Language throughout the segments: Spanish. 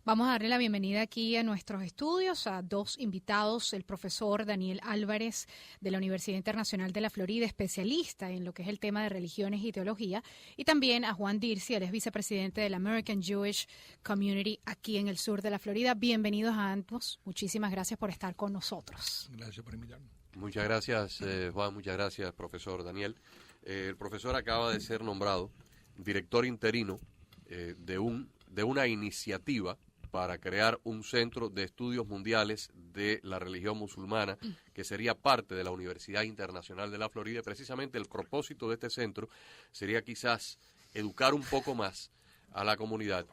Vamos a darle la bienvenida aquí a nuestros estudios a dos invitados, el profesor Daniel Álvarez de la Universidad Internacional de la Florida, especialista en lo que es el tema de religiones y teología, y también a Juan Dirsi, él es vicepresidente de la American Jewish Community aquí en el sur de la Florida. Bienvenidos a ambos, muchísimas gracias por estar con nosotros. Gracias por invitarme. Muchas gracias, Juan, muchas gracias, profesor Daniel. El profesor acaba de ser nombrado director interino de una iniciativa para crear un centro de estudios mundiales de la religión musulmana que sería parte de la Universidad Internacional de la Florida. Precisamente el propósito de este centro sería quizás educar un poco más a la comunidad,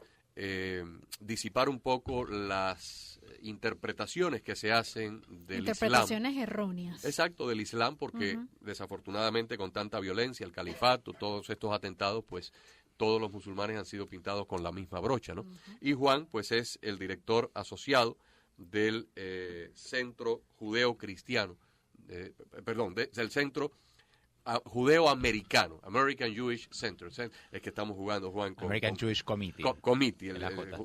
disipar un poco las interpretaciones que se hacen del interpretaciones Islam. Erróneas. Exacto, del Islam, porque desafortunadamente con tanta violencia, el califato, todos estos atentados, pues todos los musulmanes han sido pintados con la misma brocha, ¿no? Y Juan, pues es el director asociado del Centro Judeo-Cristiano, del Centro Judeo-Americano, American Jewish Center. Es que estamos jugando, Juan, con American Jewish Committee.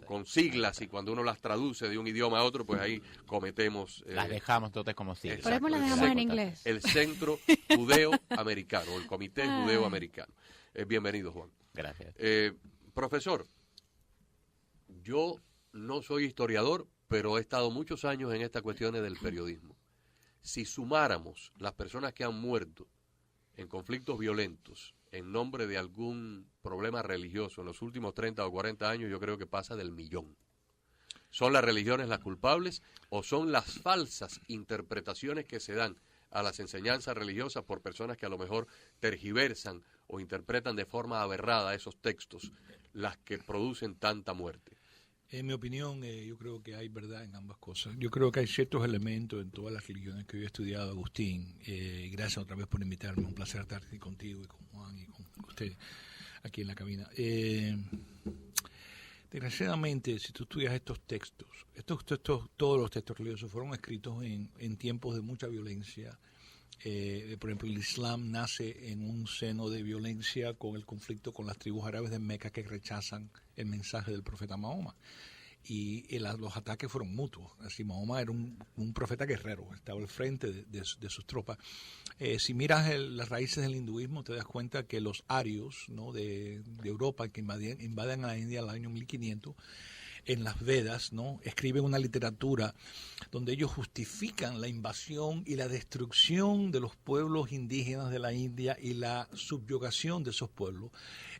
Con siglas, y cuando uno las traduce de un idioma a otro, pues ahí cometemos... las dejamos todas como siglas. Por eso las dejamos en inglés. El Centro Judeo-Americano, el Comité Judeo-Americano. Bienvenido, Juan. Gracias. Profesor, yo no soy historiador, pero he estado muchos años en estas cuestiones del periodismo. Si sumáramos las personas que han muerto en conflictos violentos en nombre de algún problema religioso en los últimos 30 o 40 años, yo creo que pasa del 1.000.000. ¿Son las religiones las culpables o son las falsas interpretaciones que se dan a las enseñanzas religiosas por personas que a lo mejor tergiversan o interpretan de forma aberrada esos textos las que producen tanta muerte? En mi opinión, yo creo que hay verdad en ambas cosas. Yo creo que hay ciertos elementos en todas las religiones que yo he estudiado, Agustín. Gracias otra vez por invitarme. Un placer estar aquí contigo y con Juan y con usted aquí en la cabina. Desgraciadamente, si tú estudias estos textos, todos los textos religiosos fueron escritos en tiempos de mucha violencia. Por ejemplo, el Islam nace en un seno de violencia con el conflicto con las tribus árabes de Meca que rechazan el mensaje del profeta Mahoma. Y los ataques fueron mutuos. Así, Mahoma era un profeta guerrero, estaba al frente de sus tropas. Si miras las raíces del hinduismo, te das cuenta que los arios, ¿no?, de Europa, que invaden a la India al año 1500, en las Vedas, ¿no?, escriben una literatura donde ellos justifican la invasión y la destrucción de los pueblos indígenas de la India y la subyugación de esos pueblos.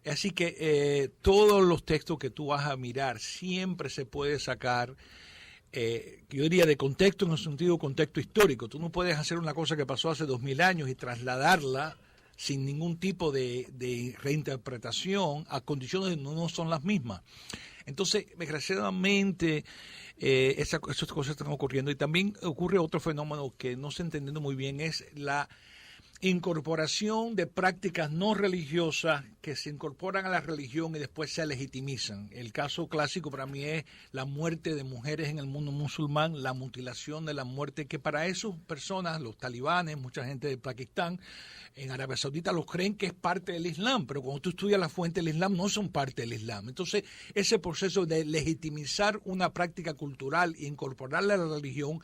Así que todos los textos que tú vas a mirar siempre se puede sacar, yo diría, de contexto, en el sentido de contexto histórico. Tú no puedes hacer una cosa que pasó hace 2000 años y trasladarla sin ningún tipo de reinterpretación a condiciones que no son las mismas. Entonces, desgraciadamente, esas cosas están ocurriendo. Y también ocurre otro fenómeno que no se entendiendo muy bien, es la incorporación de prácticas no religiosas que se incorporan a la religión y después se legitimizan. El caso clásico para mí es la muerte de mujeres en el mundo musulmán, la mutilación de la muerte, que para esas personas, los talibanes, mucha gente de Pakistán, en Arabia Saudita, los creen que es parte del Islam, pero cuando tú estudias la fuente del Islam, no son parte del Islam. Entonces, ese proceso de legitimizar una práctica cultural e incorporarla a la religión,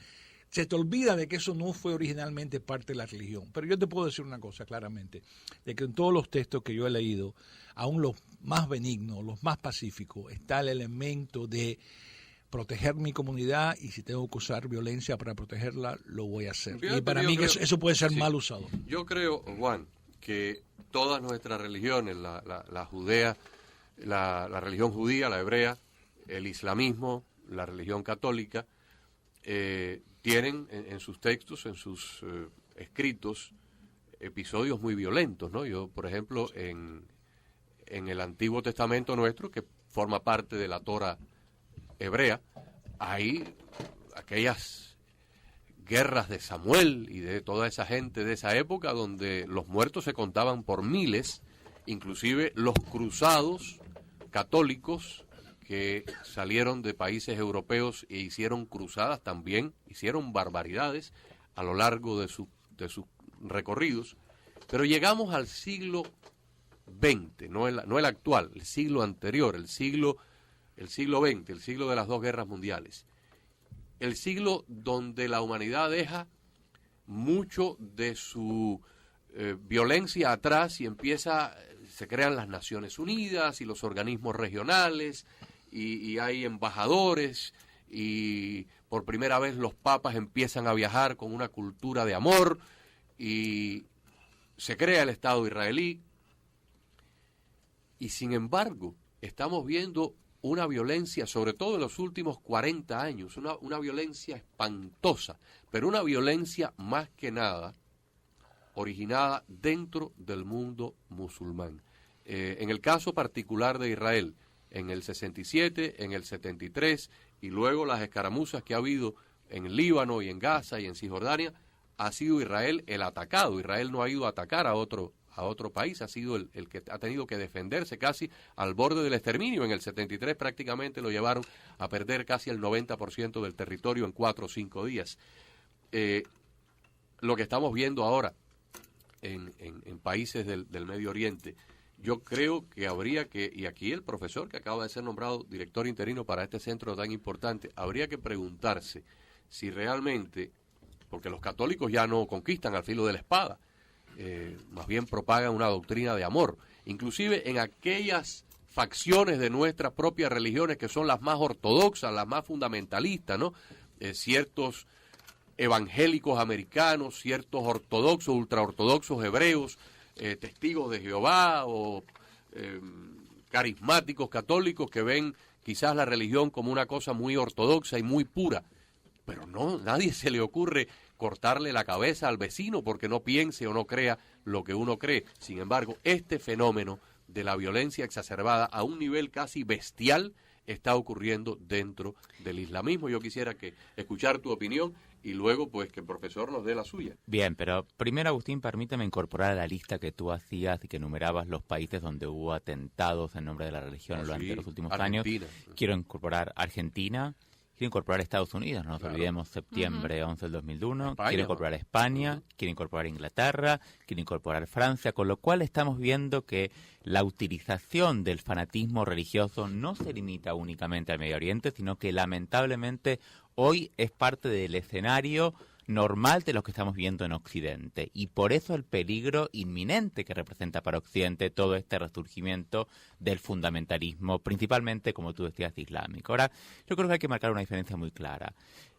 se te olvida de que eso no fue originalmente parte de la religión. Pero yo te puedo decir una cosa claramente, de que en todos los textos que yo he leído, aún los más benignos, los más pacíficos, está el elemento de proteger mi comunidad, y si tengo que usar violencia para protegerla, lo voy a hacer. Fíjate, y para mí eso puede ser mal usado. Yo creo, Juan, que todas nuestras religiones, la judea, la religión judía, la hebrea, el islamismo, la religión católica, tienen en sus textos, en sus escritos, episodios muy violentos, ¿no? Yo, por ejemplo, en el Antiguo Testamento nuestro, que forma parte de la Torah hebrea, hay aquellas guerras de Samuel y de toda esa gente de esa época donde los muertos se contaban por miles, inclusive los cruzados católicos que salieron de países europeos e hicieron cruzadas también, hicieron barbaridades a lo largo de sus recorridos. Pero llegamos al siglo XX, no el actual, el siglo anterior, el siglo el siglo XX, el siglo de las dos guerras mundiales, el siglo donde la humanidad deja mucho de su violencia atrás y se crean las Naciones Unidas y los organismos regionales y hay embajadores y por primera vez los papas empiezan a viajar con una cultura de amor y se crea el Estado israelí. Y sin embargo, estamos viendo una violencia, sobre todo en los últimos 40 años, una violencia espantosa, pero una violencia más que nada originada dentro del mundo musulmán. En el caso particular de Israel, en el 67, en el 73 y luego las escaramuzas que ha habido en el Líbano y en Gaza y en Cisjordania, ha sido Israel el atacado. Israel no ha ido a atacar a otro país, ha sido el que ha tenido que defenderse casi al borde del exterminio. En el 73 prácticamente lo llevaron a perder casi el 90% del territorio en 4 o 5 días. Lo que estamos viendo ahora en países del Medio Oriente, yo creo que habría que, y aquí el profesor que acaba de ser nombrado director interino para este centro tan importante, habría que preguntarse si realmente, porque los católicos ya no conquistan al filo de la espada, más bien propagan una doctrina de amor, inclusive en aquellas facciones de nuestras propias religiones que son las más ortodoxas, las más fundamentalistas, ¿no? Ciertos evangélicos americanos, ciertos ortodoxos, ultraortodoxos hebreos, testigos de Jehová o carismáticos católicos que ven quizás la religión como una cosa muy ortodoxa y muy pura, pero no, nadie se le ocurre cortarle la cabeza al vecino porque no piense o no crea lo que uno cree. Sin embargo, este fenómeno de la violencia exacerbada a un nivel casi bestial está ocurriendo dentro del islamismo. Yo quisiera escuchar tu opinión y luego pues que el profesor nos dé la suya. Bien, pero primero, Agustín, permíteme incorporar a la lista que tú hacías y que enumerabas los países donde hubo atentados en nombre de la religión durante los últimos Argentina. años. Quiero incorporar Argentina, quiero incorporar Estados Unidos, no nos olvidemos, septiembre 11 del 2001, España, quiero incorporar España, quiero incorporar Inglaterra, quiero incorporar Francia, con lo cual estamos viendo que la utilización del fanatismo religioso no se limita únicamente al Medio Oriente, sino que lamentablemente hoy es parte del escenario normal de lo que estamos viendo en Occidente, y por eso el peligro inminente que representa para Occidente todo este resurgimiento del fundamentalismo, principalmente, como tú decías, islámico. Ahora, yo creo que hay que marcar una diferencia muy clara.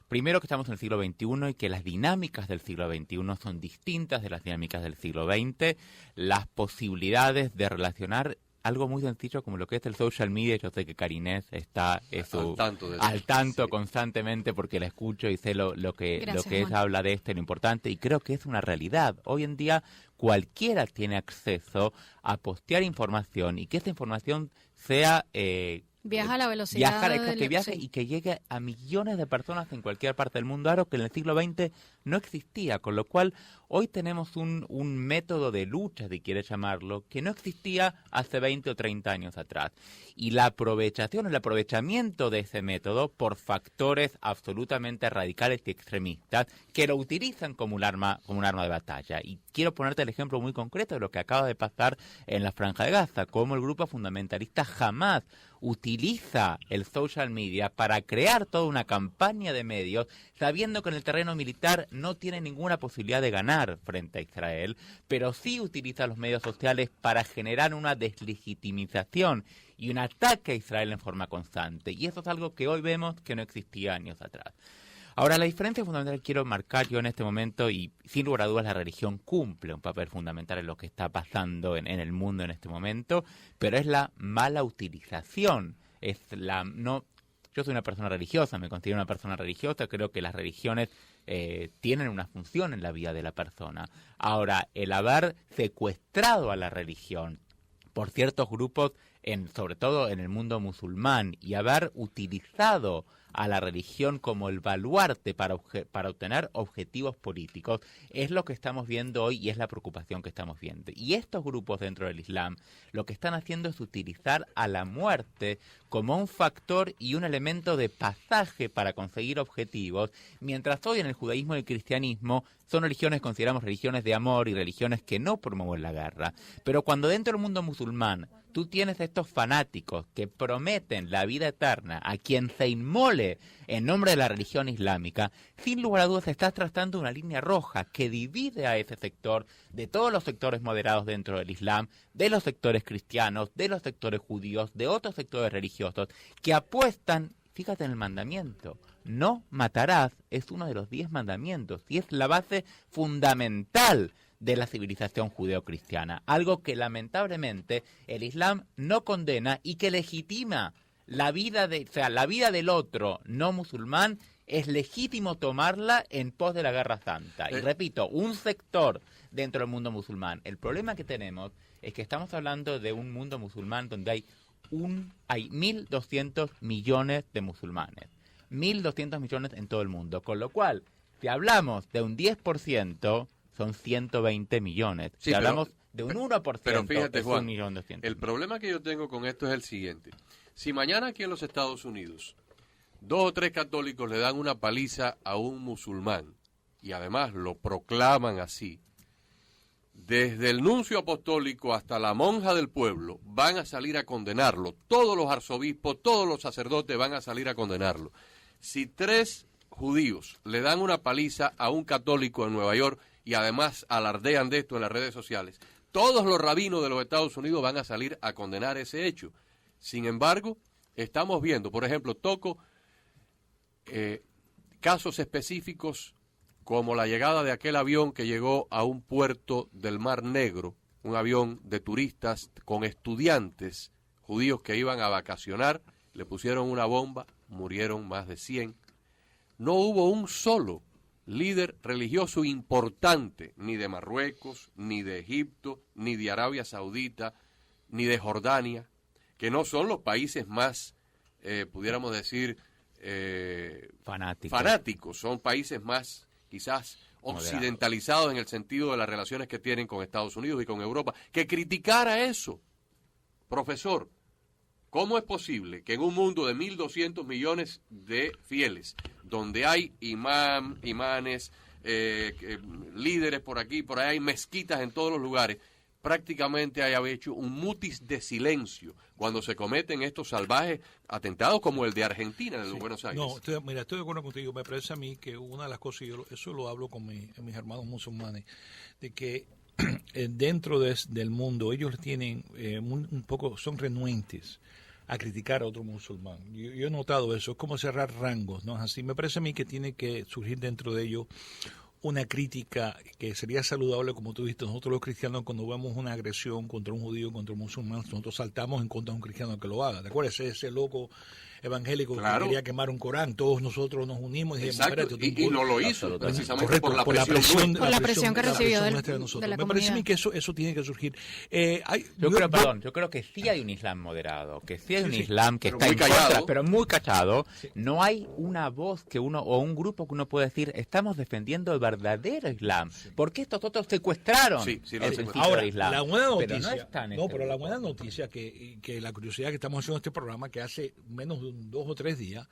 Primero, que estamos en el siglo XXI y que las dinámicas del siglo XXI son distintas de las dinámicas del siglo XX. Las posibilidades de relacionar algo muy sencillo como lo que es el social media, yo sé que Karinés está al tanto constantemente porque la escucho y sé lo que ella habla de esto y lo importante, y creo que es una realidad. Hoy en día cualquiera tiene acceso a postear información y que esa información sea... Viaja a la velocidad que viaje y que llegue a millones de personas en cualquier parte del mundo, algo que en el siglo XX no existía, con lo cual hoy tenemos un método de lucha, si quieres llamarlo, que no existía hace 20 o 30 años atrás. Y la aprovechación, el aprovechamiento de ese método por factores absolutamente radicales y extremistas que lo utilizan como un arma de batalla. Y quiero ponerte el ejemplo muy concreto de lo que acaba de pasar en la Franja de Gaza, cómo el grupo fundamentalista Hamás utiliza el social media para crear toda una campaña de medios, sabiendo que en el terreno militar no tiene ninguna posibilidad de ganar frente a Israel, pero sí utiliza los medios sociales para generar una deslegitimización y un ataque a Israel en forma constante. Y eso es algo que hoy vemos que no existía años atrás. Ahora, la diferencia fundamental que quiero marcar yo en este momento, y sin lugar a dudas la religión cumple un papel fundamental en lo que está pasando en el mundo en este momento, pero es la mala utilización. Yo soy una persona religiosa, me considero una persona religiosa, creo que las religiones tienen una función en la vida de la persona. Ahora, el haber secuestrado a la religión por ciertos grupos, sobre todo en el mundo musulmán, y haber utilizado a la religión como el baluarte para obtener objetivos políticos, es lo que estamos viendo hoy y es la preocupación que estamos viendo. Y estos grupos dentro del Islam lo que están haciendo es utilizar a la muerte como un factor y un elemento de pasaje para conseguir objetivos, mientras hoy en el judaísmo y el cristianismo son religiones, consideramos religiones de amor y religiones que no promueven la guerra. Pero cuando dentro del mundo musulmán tú tienes estos fanáticos que prometen la vida eterna a quien se inmole en nombre de la religión islámica. Sin lugar a dudas estás trazando una línea roja que divide a ese sector de todos los sectores moderados dentro del Islam, de los sectores cristianos, de los sectores judíos, de otros sectores religiosos, que apuestan, fíjate en el mandamiento, no matarás, es uno de los 10 mandamientos y es la base fundamental de la civilización judeocristiana, algo que lamentablemente el Islam no condena y que legitima la vida la vida del otro no musulmán. Es legítimo tomarla en pos de la guerra santa. Y repito, un sector dentro del mundo musulmán. El problema que tenemos es que estamos hablando de un mundo musulmán donde hay 1.200 millones de musulmanes. 1.200 millones en todo el mundo. Con lo cual, si hablamos de un 10%, son 120 millones. Sí, si hablamos de un 1%, pero fíjate, es Juan, 1.200.000. el problema que yo tengo con esto es el siguiente. Si mañana aquí en los Estados Unidos 2 o 3 católicos le dan una paliza a un musulmán y además lo proclaman así, desde el nuncio apostólico hasta la monja del pueblo van a salir a condenarlo. Todos los arzobispos, todos los sacerdotes van a salir a condenarlo. Si 3 judíos le dan una paliza a un católico en Nueva York y además alardean de esto en las redes sociales, todos los rabinos de los Estados Unidos van a salir a condenar ese hecho. Sin embargo, estamos viendo, por ejemplo, toco casos específicos como la llegada de aquel avión que llegó a un puerto del Mar Negro, un avión de turistas con estudiantes judíos que iban a vacacionar, le pusieron una bomba, murieron más de 100. No hubo un solo líder religioso importante, ni de Marruecos, ni de Egipto, ni de Arabia Saudita, ni de Jordania, que no son los países más, pudiéramos decir, fanáticos, son países más quizás occidentalizados en el sentido de las relaciones que tienen con Estados Unidos y con Europa, que criticara eso. Profesor, ¿cómo es posible que en un mundo de 1.200 millones de fieles, donde hay imanes, líderes por aquí, por allá, hay mezquitas en todos los lugares, prácticamente haya hecho un mutis de silencio cuando se cometen estos salvajes atentados como el de Argentina, el de Buenos Aires? No, estoy de acuerdo contigo. Me parece a mí que una de las cosas, eso lo hablo con mis hermanos musulmanes, de que dentro del mundo ellos tienen un poco, son renuentes a criticar a otro musulmán. Yo he notado eso, es como cerrar rangos, ¿no? Así me parece a mí que tiene que surgir dentro de ellos una crítica que sería saludable, como tú dijiste. Nosotros los cristianos, cuando vemos una agresión contra un judío, contra un musulmán, nosotros saltamos en contra de un cristiano que lo haga. ¿Te acuerdas? Ese loco evangélico claro, que quería quemar un Corán, todos nosotros nos unimos y dijimos, y no lo hizo, precisamente correcto, por la presión que recibió de la Me parece a mí que eso tiene que surgir. Yo creo que sí hay un Islam moderado, que sí hay un Islam que está muy en callado, contra, pero muy callado. Sí. No hay una voz que uno o un grupo que uno pueda decir, estamos defendiendo el verdadero Islam, porque estos otros secuestraron el principio ahora, del Islam. la buena noticia, pero no está en pero la buena noticia que la curiosidad que estamos haciendo este programa, que hace menos de 2 o 3 días,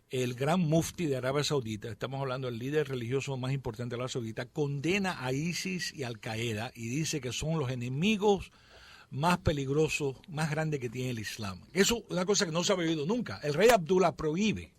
el gran mufti de Arabia Saudita, estamos hablando del líder religioso más importante de Arabia Saudita, condena a ISIS y Al Qaeda y dice que son los enemigos más peligrosos, más grandes que tiene el Islam. Eso es una cosa que no se ha oído nunca. El rey Abdullah prohíbe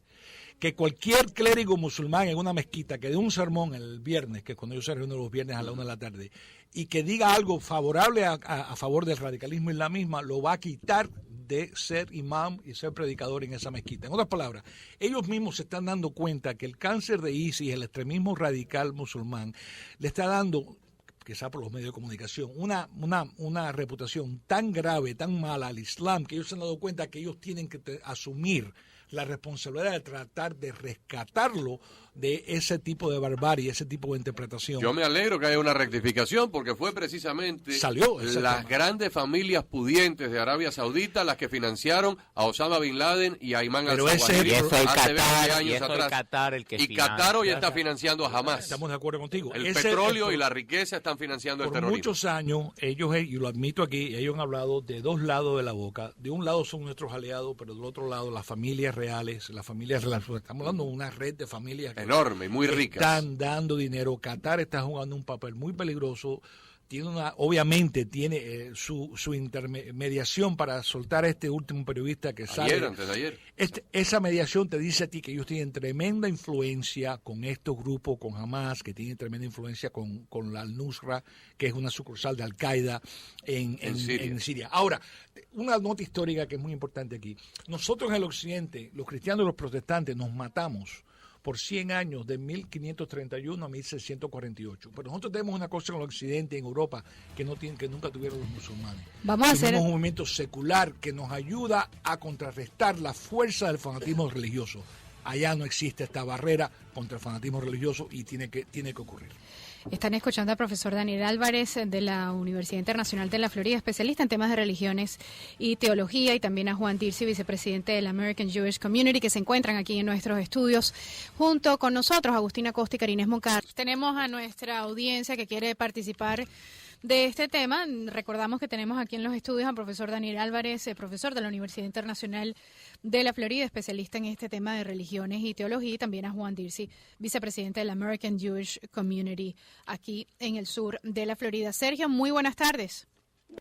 que cualquier clérigo musulmán en una mezquita que dé un sermón el viernes, que es cuando ellos se reúnen los viernes a la 1 de la tarde, y que diga algo favorable a favor del radicalismo islamista, lo va a quitar de ser imam y ser predicador en esa mezquita. En otras palabras, ellos mismos se están dando cuenta que el cáncer de ISIS, el extremismo radical musulmán, le está dando, quizá por los medios de comunicación, una reputación tan grave, tan mala al Islam, que ellos se han dado cuenta que ellos tienen que asumir la responsabilidad de tratar de rescatarlo de ese tipo de barbarie, ese tipo de interpretación. Yo me alegro que haya una rectificación, porque fue precisamente las grandes familias pudientes de Arabia Saudita las que financiaron a Osama Bin Laden y a Ayman al-Zawahiri hace 20 años atrás. Y Qatar hoy está financiando a Hamas. Estamos de acuerdo contigo. El petróleo y la riqueza están financiando el terrorismo. Por muchos años, ellos, y lo admito aquí, ellos han hablado de 2 lados de la boca. De un lado son nuestros aliados, pero del otro lado las familias reales, estamos hablando de una red de familias enorme, muy ricas. Están dando dinero. Qatar está jugando un papel muy peligroso. obviamente tiene su intermediación para soltar a este último periodista que sale. Antes de ayer. Esa mediación te dice a ti que ellos tienen tremenda influencia con estos grupos, con Hamas, que tienen tremenda influencia con la Al-Nusra, que es una sucursal de Al-Qaeda en Siria. Ahora, una nota histórica que es muy importante aquí. Nosotros en el occidente, los cristianos y los protestantes, nos matamos por 100 años, de 1531 a 1648. Pero nosotros tenemos una cosa en el occidente, en Europa, que nunca tuvieron los musulmanes. Tenemos un movimiento secular que nos ayuda a contrarrestar la fuerza del fanatismo religioso. Allá no existe esta barrera contra el fanatismo religioso y tiene que ocurrir. Están escuchando al profesor Daniel Álvarez de la Universidad Internacional de la Florida, especialista en temas de religiones y teología, y también a Juan Dirsi, vicepresidente de la American Jewish Community, que se encuentran aquí en nuestros estudios junto con nosotros, Agustina Costa y Karines Moncar. Tenemos a nuestra audiencia que quiere participar de este tema. Recordamos que tenemos aquí en los estudios al profesor Daniel Álvarez, profesor de la Universidad Internacional de la Florida, especialista en este tema de religiones y teología, y también a Juan Dirsi, vicepresidente de la American Jewish Community aquí en el sur de la Florida. Sergio, muy buenas tardes.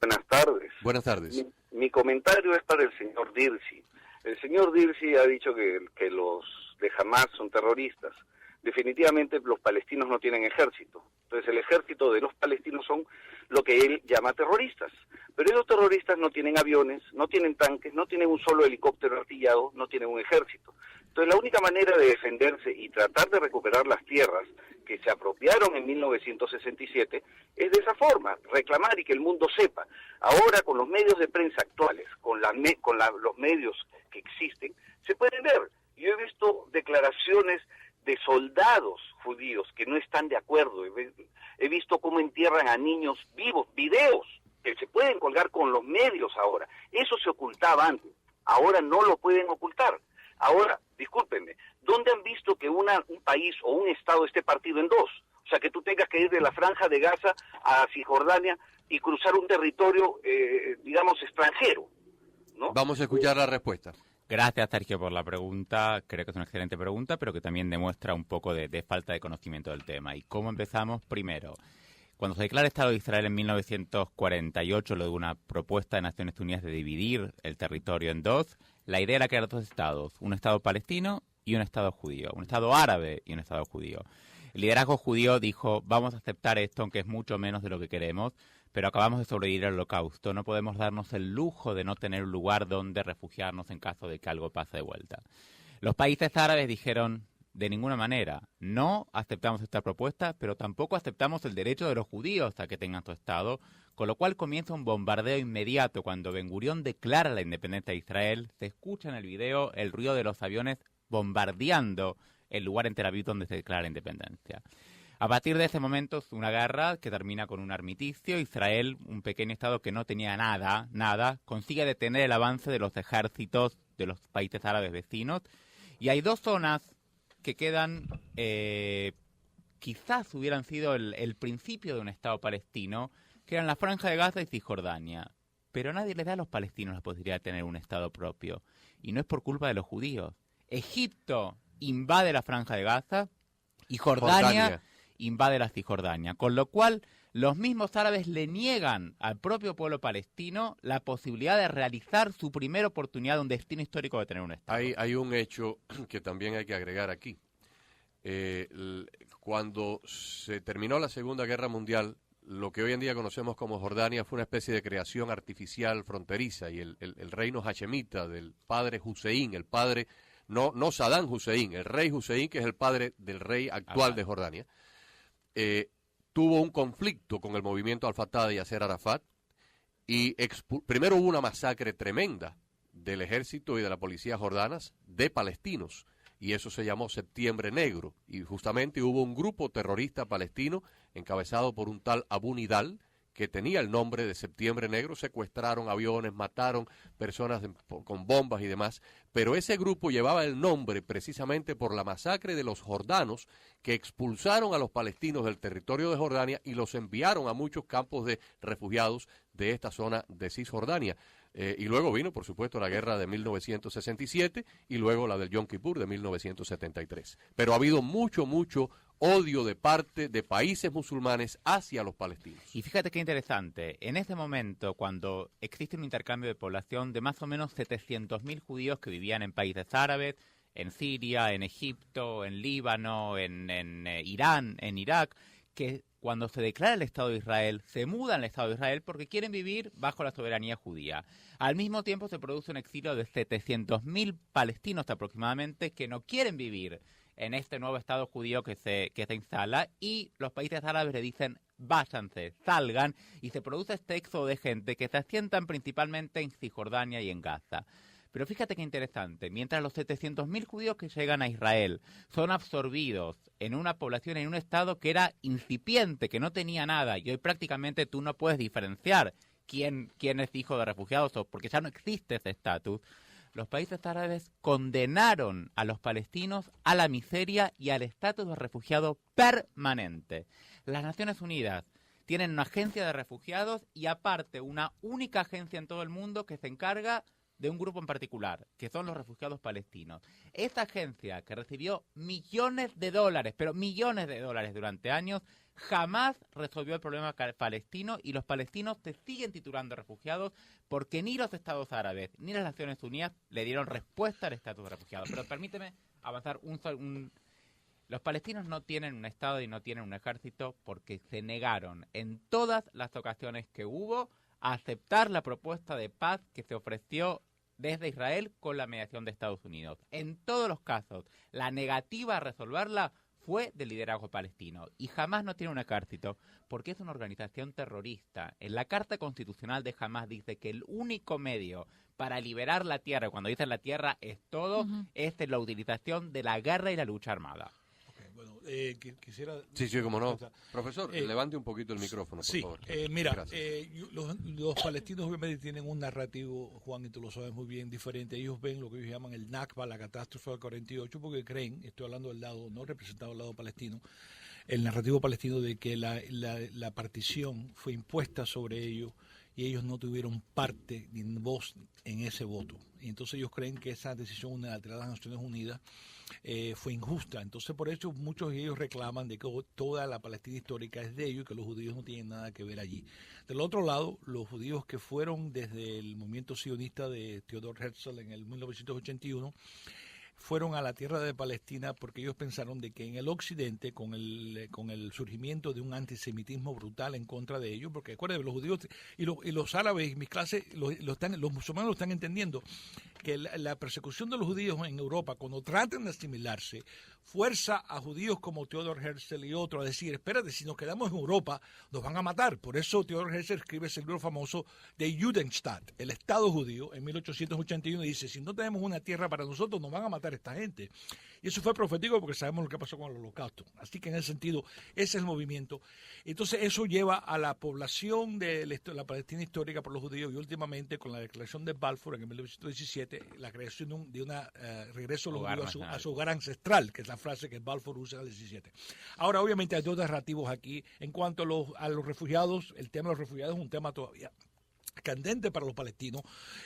Buenas tardes. Buenas tardes. Mi comentario es para el señor Dirsi. El señor Dirsi ha dicho que los de Hamas son terroristas. Definitivamente los palestinos no tienen ejército. Entonces el ejército de los palestinos son lo que él llama terroristas. Pero esos terroristas no tienen aviones, no tienen tanques, no tienen un solo helicóptero artillado, no tienen un ejército. Entonces la única manera de defenderse y tratar de recuperar las tierras que se apropiaron en 1967 es de esa forma, reclamar y que el mundo sepa. Ahora con los medios de prensa actuales, con los medios que existen, se pueden ver. Yo he visto declaraciones de soldados judíos que no están de acuerdo. He visto cómo entierran a niños vivos, videos que se pueden colgar con los medios ahora. Eso se ocultaba antes, ahora no lo pueden ocultar. Ahora, discúlpenme, ¿dónde han visto que un país o un estado esté partido en dos? O sea, que tú tengas que ir de la Franja de Gaza a Cisjordania y cruzar un territorio, digamos, extranjero, ¿no? Vamos a escuchar la respuesta. Gracias, Sergio, por la pregunta. Creo que es una excelente pregunta, pero que también demuestra un poco de falta de conocimiento del tema. ¿Y cómo empezamos? Primero, cuando se declara el Estado de Israel en 1948, luego de una propuesta de Naciones Unidas de dividir el territorio en dos, la idea era crear dos estados, un Estado palestino y un Estado judío, un Estado árabe y un Estado judío. El liderazgo judío dijo, vamos a aceptar esto, aunque es mucho menos de lo que queremos, pero acabamos de sobrevivir al Holocausto, no podemos darnos el lujo de no tener un lugar donde refugiarnos en caso de que algo pase de vuelta. Los países árabes dijeron, de ninguna manera, no aceptamos esta propuesta, pero tampoco aceptamos el derecho de los judíos a que tengan su Estado, con lo cual comienza un bombardeo inmediato. Cuando Ben Gurión declara la independencia de Israel, se escucha en el video el ruido de los aviones bombardeando el lugar en Tel Aviv donde se declara la independencia. A partir de ese momento es una guerra que termina con un armisticio. Israel, un pequeño estado que no tenía nada, consigue detener el avance de los ejércitos de los países árabes vecinos. Y hay dos zonas que quedan, quizás hubieran sido el principio de un Estado palestino, que eran la Franja de Gaza y Cisjordania. Pero nadie les da a los palestinos la posibilidad de tener un Estado propio. Y no es por culpa de los judíos. Egipto invade la Franja de Gaza y Jordania invade la Cisjordania, con lo cual los mismos árabes le niegan al propio pueblo palestino la posibilidad de realizar su primera oportunidad de un destino histórico de tener un Estado. Hay un hecho que también hay que agregar aquí. Cuando se terminó la Segunda Guerra Mundial, lo que hoy en día conocemos como Jordania fue una especie de creación artificial fronteriza, y el reino hachemita del padre Hussein, el padre, no Saddam Hussein, el rey Hussein, que es el padre del rey actual de Jordania, tuvo un conflicto con el movimiento Al-Fatah de Yasser Arafat, y primero hubo una masacre tremenda del ejército y de la policía jordanas de palestinos, y eso se llamó Septiembre Negro, y justamente hubo un grupo terrorista palestino encabezado por un tal Abu Nidal, que tenía el nombre de Septiembre Negro. Secuestraron aviones, mataron personas con bombas y demás, pero ese grupo llevaba el nombre precisamente por la masacre de los jordanos, que expulsaron a los palestinos del territorio de Jordania y los enviaron a muchos campos de refugiados de esta zona de Cisjordania. Y luego vino, por supuesto, la guerra de 1967 y luego la del Yom Kippur de 1973. Pero ha habido mucho odio de parte de países musulmanes hacia los palestinos. Y fíjate qué interesante, en este momento, cuando existe un intercambio de población de más o menos 700.000 judíos que vivían en países árabes, en Siria, en Egipto, en Líbano, en Irán, en Irak, que cuando se declara el Estado de Israel, se mudan al Estado de Israel porque quieren vivir bajo la soberanía judía. Al mismo tiempo se produce un exilio de 700.000 palestinos aproximadamente que no quieren vivir en este nuevo Estado judío que se instala, y los países árabes le dicen váyanse, salgan, y se produce este éxodo de gente que se asientan principalmente en Cisjordania y en Gaza. Pero fíjate qué interesante, mientras los 700.000 judíos que llegan a Israel son absorbidos en una población, en un Estado que era incipiente, que no tenía nada, y hoy prácticamente tú no puedes diferenciar quién es hijo de refugiados, o porque ya no existe ese estatus, los países árabes condenaron a los palestinos a la miseria y al estatus de refugiado permanente. Las Naciones Unidas tienen una agencia de refugiados y aparte una única agencia en todo el mundo que se encarga de un grupo en particular, que son los refugiados palestinos. Esta agencia, que recibió millones de dólares, pero millones de dólares durante años, jamás resolvió el problema palestino, y los palestinos se siguen titulando refugiados porque ni los Estados Árabes ni las Naciones Unidas le dieron respuesta al estatus de refugiados. Pero permíteme avanzar Los palestinos no tienen un Estado y no tienen un ejército porque se negaron en todas las ocasiones que hubo a aceptar la propuesta de paz que se ofreció desde Israel con la mediación de Estados Unidos. En todos los casos, la negativa a resolverla fue del liderazgo palestino, y Hamás no tiene un ejército porque es una organización terrorista. En la Carta Constitucional de Hamás dice que el único medio para liberar la tierra, cuando dicen la tierra es todo, es la utilización de la guerra y la lucha armada. Quisiera... Sí, cómo no. Profesor, levante un poquito el micrófono, por favor. Mira, los palestinos obviamente tienen un narrativo, Juan, y tú lo sabes muy bien, diferente. Ellos ven lo que ellos llaman el Nakba, la catástrofe del 48, porque creen, estoy hablando del lado, no representado del lado palestino, el narrativo palestino de que la partición fue impuesta sobre ellos y ellos no tuvieron parte ni voz en ese voto. Y entonces ellos creen que esa decisión unilateral de las Naciones Unidas fue injusta. Entonces por eso muchos de ellos reclaman de que toda la Palestina histórica es de ellos y que los judíos no tienen nada que ver allí. Del otro lado, los judíos que fueron desde el movimiento sionista de Theodor Herzl en el 1981, fueron a la tierra de Palestina porque ellos pensaron de que en el occidente, con el surgimiento de un antisemitismo brutal en contra de ellos, porque acuérdense, los judíos y los árabes, en mis clases, los musulmanes lo están entendiendo, que la persecución de los judíos en Europa, cuando tratan de asimilarse, fuerza a judíos como Theodor Herzl y otros a decir, espérate, si nos quedamos en Europa, nos van a matar. Por eso Theodor Herzl escribe ese libro famoso de Judenstaat, el Estado judío, en 1881, y dice, si no tenemos una tierra para nosotros, nos van a matar esta gente. Y eso fue profético porque sabemos lo que pasó con el Holocausto. Así que en ese sentido, ese es el movimiento. Entonces eso lleva a la población de la Palestina histórica por los judíos, y últimamente con la declaración de Balfour en 1917, la creación de un regreso de los judíos a su hogar ancestral, que es la frase que Balfour usa en el 17. Ahora, obviamente, hay dos narrativos aquí. En cuanto a los refugiados, el tema de los refugiados es un tema todavía candente para los palestinos.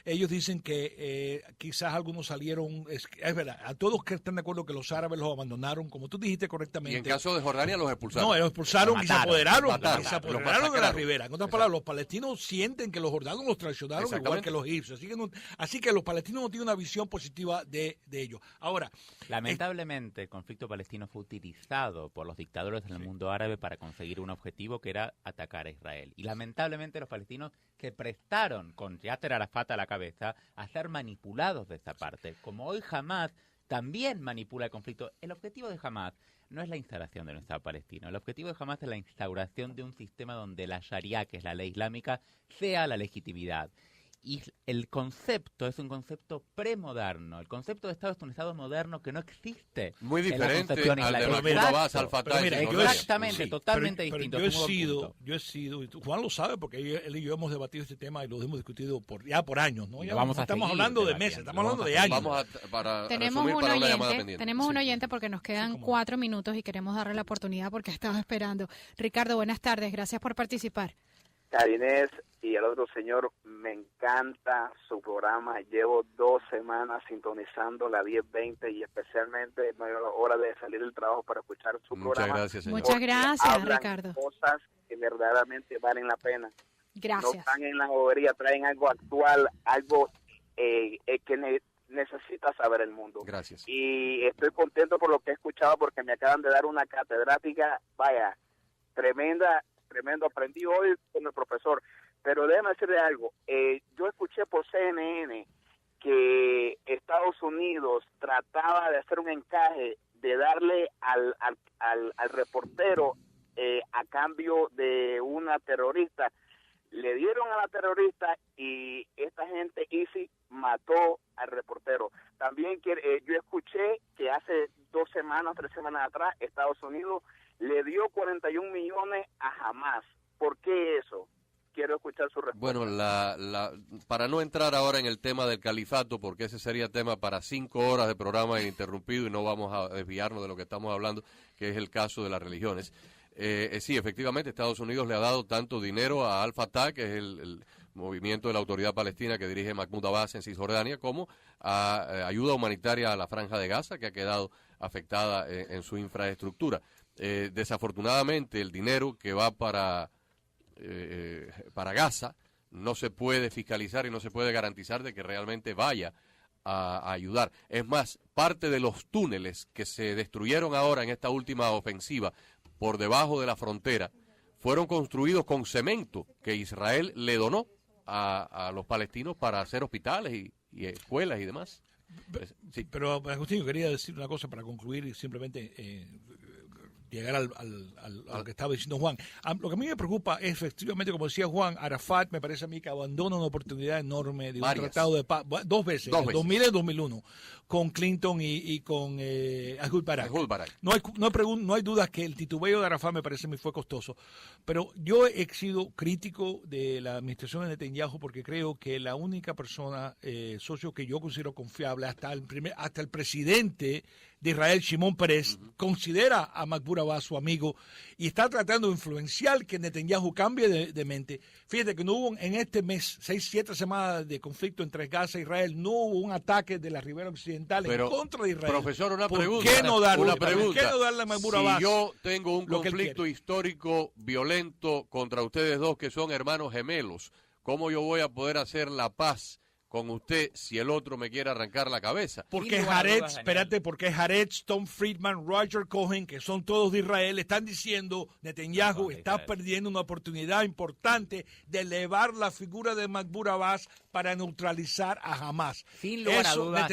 Ellos dicen que quizás algunos salieron, es verdad, a todos que están de acuerdo que los árabes los abandonaron, como tú dijiste correctamente. Y en caso de Jordania los expulsaron. No, los expulsaron y se apoderaron de la ribera. En otras palabras, los palestinos sienten que los jordanos los traicionaron igual que los egipcios. Así que los palestinos no tienen una visión positiva de ellos. Ahora, lamentablemente, el conflicto palestino fue utilizado por los dictadores en el mundo árabe para conseguir un objetivo que era atacar a Israel. Y lamentablemente los palestinos se prestaron con Yasser Arafat a la cabeza a ser manipulados de esa parte. Como hoy Hamás también manipula el conflicto, el objetivo de Hamás no es la instalación de un Estado palestino. El objetivo de Hamás es la instauración de un sistema donde la Sharia, que es la ley islámica, sea la legitimidad. Y el concepto es un concepto premoderno. El concepto de Estado es un Estado moderno que no existe. Muy diferente al de Mahmoud Abbas, al-Fatah. Exactamente, totalmente distinto. Yo he sido, y Juan lo sabe porque él y yo hemos debatido este tema y lo hemos discutido por años, ¿no? Ya estamos hablando de meses, estamos hablando de años. Tenemos un oyente porque nos quedan 4 minutos y queremos darle la oportunidad porque estaba esperando. Ricardo, buenas tardes, gracias por participar. Inés y al otro señor, me encanta su programa. Llevo 2 semanas sintonizando la 1020 y especialmente no hay hora de salir del trabajo para escuchar su programa. Muchas gracias, señor. Muchas gracias, Hablan Ricardo. cosas que verdaderamente valen la pena. No Gracias. están en la bobería, traen algo actual, algo que necesita saber el mundo. Gracias. Y estoy contento por lo que he escuchado porque me acaban de dar una catedrática, vaya, tremendo. Aprendí hoy con el profesor. Pero déjame decirle algo. Yo escuché por CNN que Estados Unidos trataba de hacer un encaje de darle al reportero a cambio de una terrorista. Le dieron a la terrorista y esta gente Easy mató al reportero. También yo escuché que hace 2 semanas, 3 semanas atrás, Estados Unidos le dio 41 millones a Hamas. ¿Por qué eso? Quiero escuchar su respuesta. Bueno, para no entrar ahora en el tema del califato, porque ese sería tema para 5 horas de programa ininterrumpido y no vamos a desviarnos de lo que estamos hablando, que es el caso de las religiones. Sí, efectivamente, Estados Unidos le ha dado tanto dinero a Al-Fatah, que es el movimiento de la Autoridad Palestina que dirige Mahmoud Abbas en Cisjordania, como a ayuda humanitaria a la Franja de Gaza, que ha quedado afectada en su infraestructura. Desafortunadamente, el dinero que va para Gaza no se puede fiscalizar y no se puede garantizar de que realmente vaya a ayudar. Es más, parte de los túneles que se destruyeron ahora en esta última ofensiva por debajo de la frontera fueron construidos con cemento que Israel le donó a los palestinos para hacer hospitales y escuelas y demás. Sí. Pero, Agustín, yo quería decir una cosa para concluir y simplemente llegar a lo que estaba diciendo Juan. Lo que a mí me preocupa es, efectivamente, como decía Juan, Arafat me parece a mí que abandona una oportunidad enorme de un tratado de paz, 2 veces, en 2000 y 2001, con Clinton y con Ahmed Barak. No hay dudas que el titubeo de Arafat me parece a mí fue costoso, pero yo he sido crítico de la administración de Netanyahu porque creo que la única persona, socio que yo considero confiable, hasta el presidente de Israel, Shimon Peres, considera a Mahmoud Abbas su amigo y está tratando de influenciar que Netanyahu cambie de mente. Fíjate que no hubo en este mes, 6-7 semanas de conflicto entre Gaza e Israel, no hubo un ataque de la ribera occidental en contra de Israel. Profesor, una pregunta. ¿Por qué no darle a Mahmoud Abbas? Si yo tengo un conflicto histórico violento contra ustedes dos que son hermanos gemelos, ¿cómo yo voy a poder hacer la paz con usted si el otro me quiere arrancar la cabeza? Porque Haaretz, Tom Friedman, Roger Cohen, que son todos de Israel, están diciendo Netanyahu está perdiendo una oportunidad importante de elevar la figura de Mahmoud Abbas para neutralizar a Hamas. Sin lugar a dudas,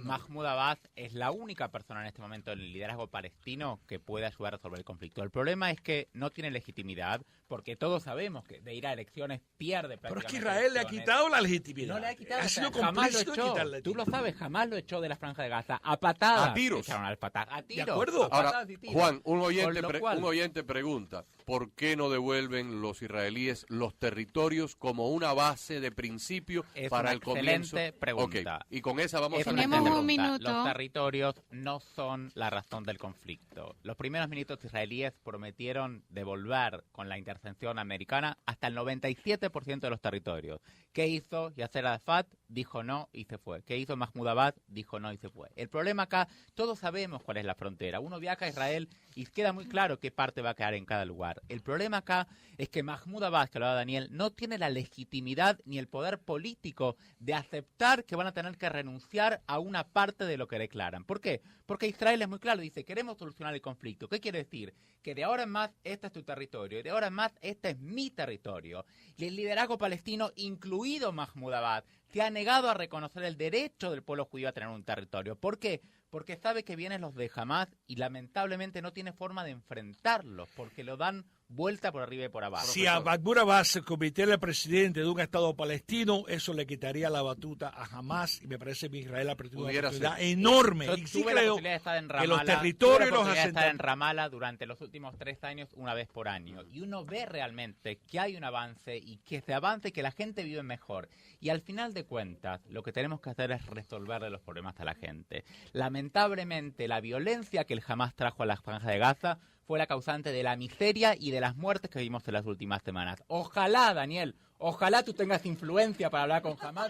Mahmoud Abbas es la única persona en este momento en el liderazgo palestino que puede ayudar a resolver el conflicto. El problema es que no tiene legitimidad, porque todos sabemos que de ir a elecciones pierde prácticamente. Pero es que Israel le ha quitado la legitimidad. No le ha quitado, jamás lo echó. Tú lo sabes, jamás lo echó de la Franja de Gaza. A patadas. A tiros. A tiros. ¿De acuerdo? Ahora, Juan, un oyente pregunta, ¿por qué no devuelven los israelíes los territorios como una base de principio para el comienzo? Excelente pregunta. Okay. Y con esa vamos a Tenemos un minuto. Los territorios no son la razón del conflicto. Los primeros ministros israelíes prometieron devolver con la intervención americana hasta el 97% de los territorios. ¿Qué hizo Yasser Arafat? Dijo no y se fue. ¿Qué hizo Mahmoud Abbas? Dijo no y se fue. El problema acá, todos sabemos cuál es la frontera. Uno viaja a Israel y queda muy claro qué parte va a quedar en cada lugar. El problema acá es que Mahmoud Abbas, que lo hablaba Daniel, no tiene la legitimidad ni el poder político de aceptar que van a tener que renunciar a una parte de lo que declaran. ¿Por qué? Porque Israel es muy claro, dice, queremos solucionar el conflicto. ¿Qué quiere decir? Que de ahora en más este es tu territorio y de ahora en más este es mi territorio. Y el liderazgo palestino, incluido Mahmoud Abbas, se ha negado a reconocer el derecho del pueblo judío a tener un territorio. ¿Por qué? Porque sabe que vienen los de Hamas y lamentablemente no tiene forma de enfrentarlos, porque lo dan vuelta por arriba y por abajo. Si a Mahmoud Abbas se convirtiera en presidente de un Estado palestino, eso le quitaría la batuta a Hamas y me parece que Israel ha perdido una oportunidad enorme. Yo y sí tuve creo la posibilidad de estar en Ramallah, que los territorios los de estar en Ramallah durante los últimos 3 años, una vez por año. Y uno ve realmente que hay un avance y que ese avance, que la gente vive mejor. Y al final de cuentas, lo que tenemos que hacer es resolverle los problemas a la gente. Lamentablemente, la violencia que el Hamas trajo a la Franja de Gaza fue la causante de la miseria y de las muertes que vimos en las últimas semanas. Ojalá, Daniel, ojalá tú tengas influencia para hablar con Hamas.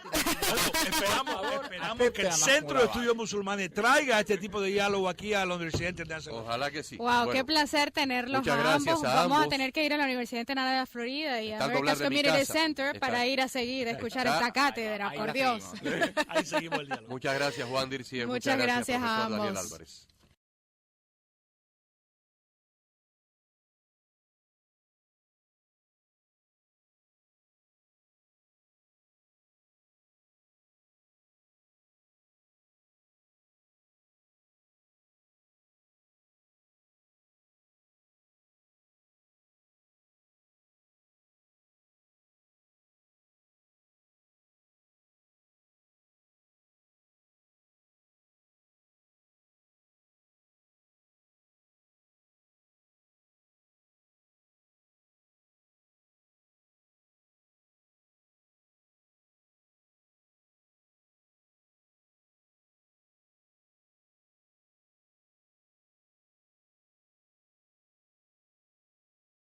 Esperamos que el Centro de Estudios Musulmanes traiga este tipo de diálogo aquí a la Universidad Internacional. Ojalá que sí. Wow, Bueno, qué placer tenerlos muchas a gracias ambos. a Vamos a ambos. tener que ir a la Universidad Internacional de la Florida y a Está al America's doblar de mi Community casa. Center para ir a seguir, a escuchar esta cátedra, ahí por la Dios. seguimos. Ahí seguimos el diálogo. Muchas gracias, Juan Dircía. Muchas gracias a profesor Daniel ambos. Álvarez.